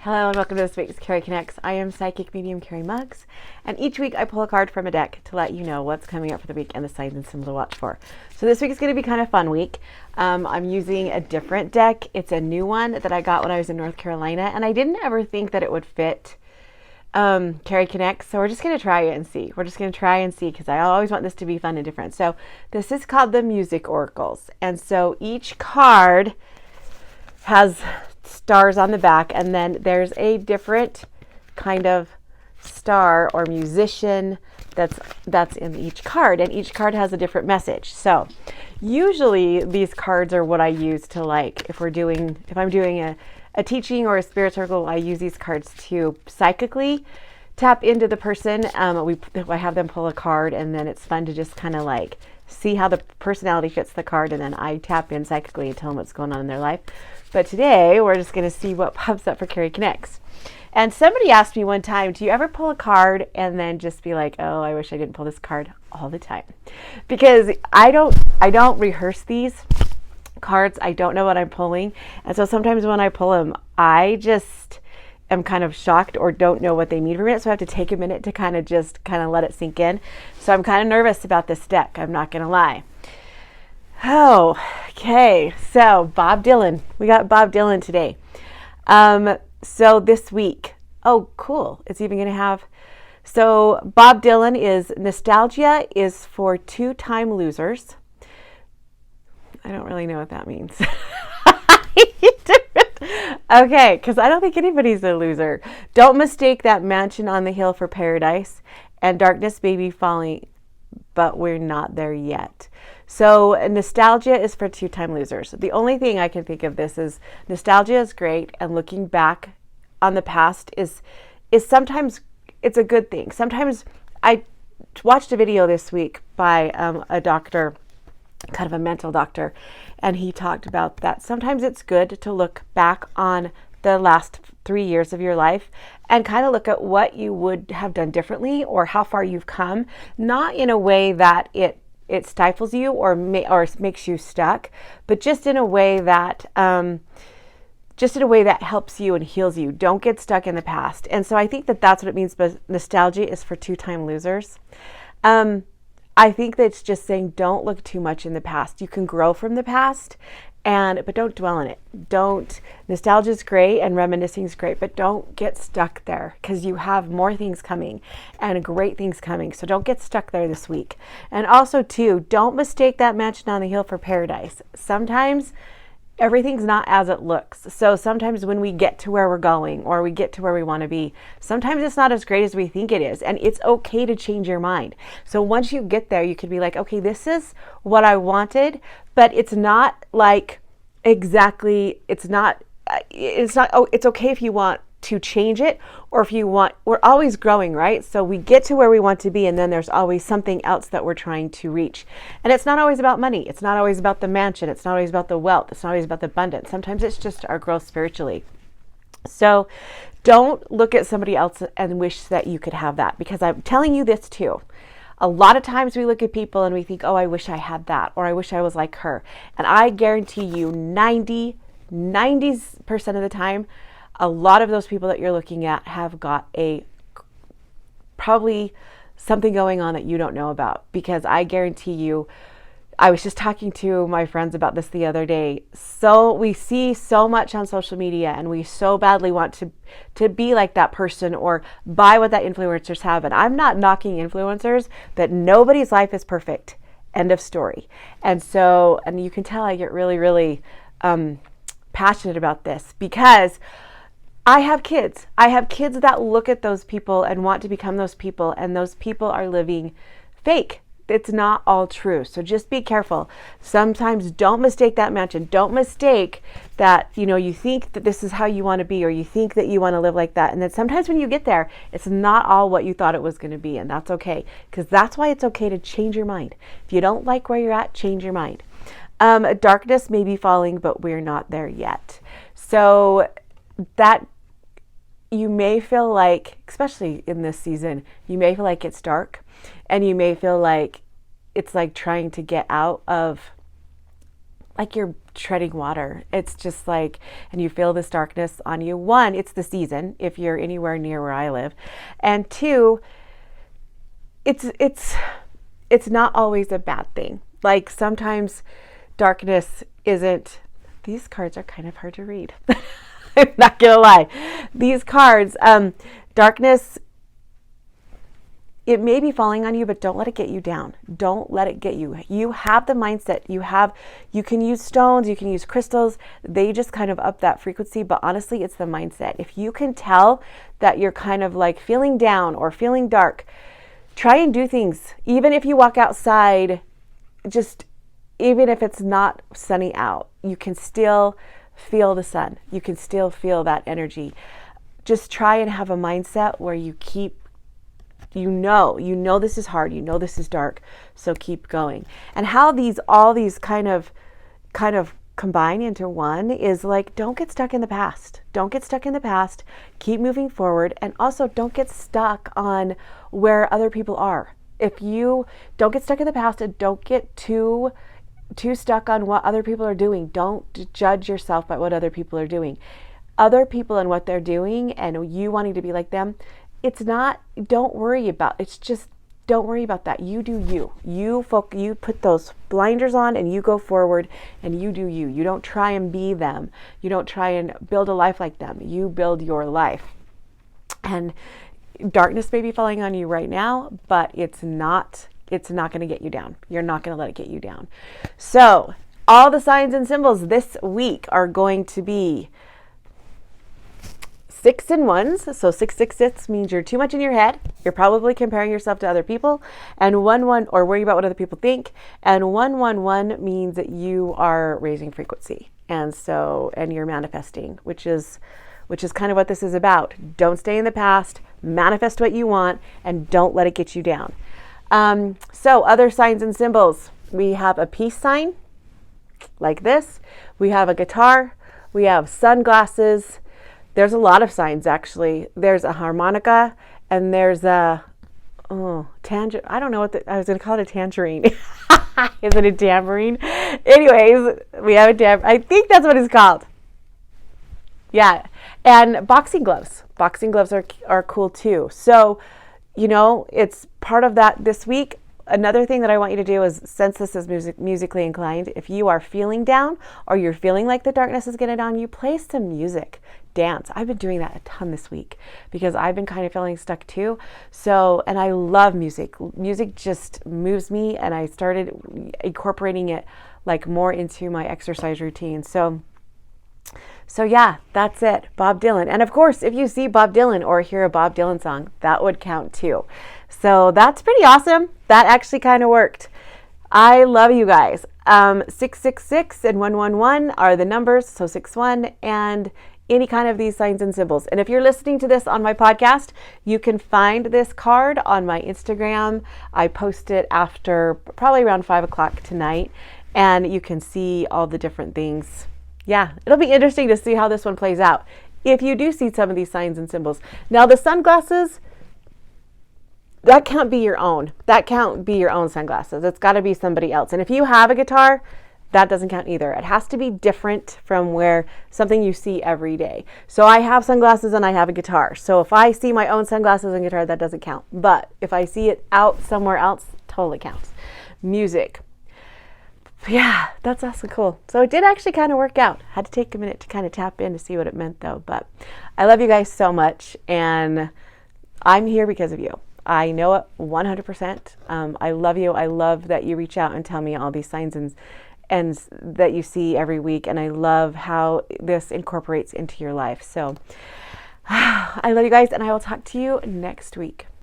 Hello and welcome to this week's Cari Connects. I am Psychic Medium Cari Muggs, and each week I pull a card from a deck to let you know what's coming up for the week and the signs and symbols to watch for. So this week is going to be kind of fun week. I'm using a different deck. It's a new one that I got when I was in North Carolina, and I didn't ever think that it would fit Cari Connects, so we're just going to try it and see. We're just going to try and see because I always want this to be fun and different. So this is called the Music Oracles, and so each card has stars on the back, and then there's a different kind of star or musician that's in each card, and each card has a different message. So usually these cards are what I use to, like, if I'm doing a teaching or a spirit circle, I use these cards to psychically tap into the person. I have them pull a card, and then it's fun to just kind of like see how the personality fits the card, and then I tap in psychically and tell them what's going on in their life. But today we're just going to see what pops up for Cari Connects. And somebody asked me one time, do you ever pull a card and then just be like, oh, I wish I didn't pull this card all the time? Because I don't rehearse these cards. I don't know what I'm pulling. And so sometimes when I pull them, I just am kind of shocked or don't know what they mean for a minute. So I have to take a minute to kind of let it sink in. So I'm kind of nervous about this deck. I'm not going to lie. Oh, okay. So Bob Dylan. We got Bob Dylan today. So this week. Oh, cool. It's even going to have. So Bob Dylan is nostalgia is for two-time losers. I don't really know what that means. Okay, because I don't think anybody's a loser. Don't mistake that mansion on the hill for paradise, and darkness may be falling, but we're not there yet. So nostalgia is for two-time losers. The only thing I can think of this is nostalgia is great, and looking back on the past is sometimes it's a good thing. Sometimes I watched a video this week by a doctor, kind of a mental doctor, and he talked about that sometimes it's good to look back on the last 3 years of your life and kind of look at what you would have done differently or how far you've come, not in a way that it stifles you or makes you stuck, but just in a way that helps you and heals you. Don't get stuck in the past. And so I think that that's what it means. But nostalgia is for two-time losers. I think that's just saying don't look too much in the past. You can grow from the past, but don't dwell in it. Nostalgia is great and reminiscing is great, but don't get stuck there because you have more things coming and great things coming. So don't get stuck there this week. And also too, don't mistake that mansion on the hill for paradise. Sometimes everything's not as it looks. So sometimes when we get to where we're going or we get to where we want to be, sometimes it's not as great as we think it is. And it's okay to change your mind. So once you get there, you could be like, okay, this is what I wanted, but it's not like exactly, it's okay if you want to change it or if you want, we're always growing, right? So we get to where we want to be and then there's always something else that we're trying to reach. And it's not always about money. It's not always about the mansion. It's not always about the wealth. It's not always about the abundance. Sometimes it's just our growth spiritually. So don't look at somebody else and wish that you could have that, because I'm telling you this too. A lot of times we look at people and we think, oh, I wish I had that, or I wish I was like her. And I guarantee you 90% of the time, a lot of those people that you're looking at have got probably something going on that you don't know about, because I guarantee you, I was just talking to my friends about this the other day. So we see so much on social media and we so badly want to be like that person or buy what that influencers have. And I'm not knocking influencers, but nobody's life is perfect. End of story. And you can tell I get really, really passionate about this because I have kids. I have kids that look at those people and want to become those people, and those people are living fake. It's not all true. So just be careful. Sometimes don't mistake that mansion. Don't mistake that, you think that this is how you want to be, or you think that you want to live like that. And then sometimes when you get there, it's not all what you thought it was going to be. And that's okay, because that's why it's okay to change your mind. If you don't like where you're at, change your mind. Darkness may be falling, but we're not there yet. So that you may feel like, especially in this season, you may feel like it's dark and you may feel like it's like trying to get out of like you're treading water. It's just like, and you feel this darkness on you. One, it's the season if you're anywhere near where I live. And two, it's not always a bad thing. Like sometimes darkness isn't, these cards are kind of hard to read. I'm not gonna lie. These cards, darkness, it may be falling on you, but don't let it get you down. Don't let it get you. You have the mindset. You can use stones, you can use crystals. They just kind of up that frequency, but honestly, it's the mindset. If you can tell that you're kind of like feeling down or feeling dark, try and do things. Even if you walk outside, even if it's not sunny out, you can still feel the sun. You can still feel that energy. Just try and have a mindset where you keep, you know this is hard, you know this is dark, so keep going. And how all these kind of combine into one is like, don't get stuck in the past. Don't get stuck in the past. Keep moving forward, and also don't get stuck on where other people are. If you don't get stuck in the past and don't get too stuck on what other people are doing, don't judge yourself by what other people are doing. Other people and what they're doing and you wanting to be like them, don't worry about that. You do you. You put those blinders on and you go forward and you do you. You don't try and be them. You don't try and build a life like them. You build your life. And darkness may be falling on you right now, but it's not going to get you down. You're not going to let it get you down. So all the signs and symbols this week are going to be 6 and 1s. So 666 means you're too much in your head. You're probably comparing yourself to other people. And 11, or worry about what other people think. And 111 means that you are raising frequency. And you're manifesting, which is kind of what this is about. Don't stay in the past, manifest what you want, and don't let it get you down. So other signs and symbols, we have a peace sign like this. We have a guitar. We have sunglasses. There's a lot of signs, actually. There's a harmonica, and there's a tangerine. I don't know I was going to call it a tangerine. Is it a tambourine? Anyways, we have a tambourine. I think that's what it's called. Yeah. And boxing gloves. Boxing gloves are cool too. So, it's part of that this week. Another thing that I want you to do is, since this is musically inclined, if you are feeling down or you're feeling like the darkness is getting on you, play some music, dance. I've been doing that a ton this week because I've been kind of feeling stuck too. And I love music. Music just moves me, and I started incorporating it like more into my exercise routine. So yeah, that's it. Bob Dylan. And of course, if you see Bob Dylan or hear a Bob Dylan song, that would count too. So that's pretty awesome. That actually kind of worked. I love you guys. 666 and 111 are the numbers. So 61 and any kind of these signs and symbols. And if you're listening to this on my podcast, you can find this card on my Instagram. I post it after probably around 5 o'clock tonight, and you can see all the different things. Yeah, it'll be interesting to see how this one plays out. If you do see some of these signs and symbols. Now the sunglasses, that can't be your own. That can't be your own sunglasses. It's got to be somebody else. And if you have a guitar, that doesn't count either. It has to be different from something you see every day. So I have sunglasses and I have a guitar. So if I see my own sunglasses and guitar, that doesn't count. But if I see it out somewhere else, totally counts. Music. Yeah, that's also cool. So it did actually kind of work out. Had to take a minute to kind of tap in to see what it meant though. But I love you guys so much, and I'm here because of you. I know it 100%. I love you. I love that you reach out and tell me all these signs and that you see every week. And I love how this incorporates into your life. So I love you guys, and I will talk to you next week.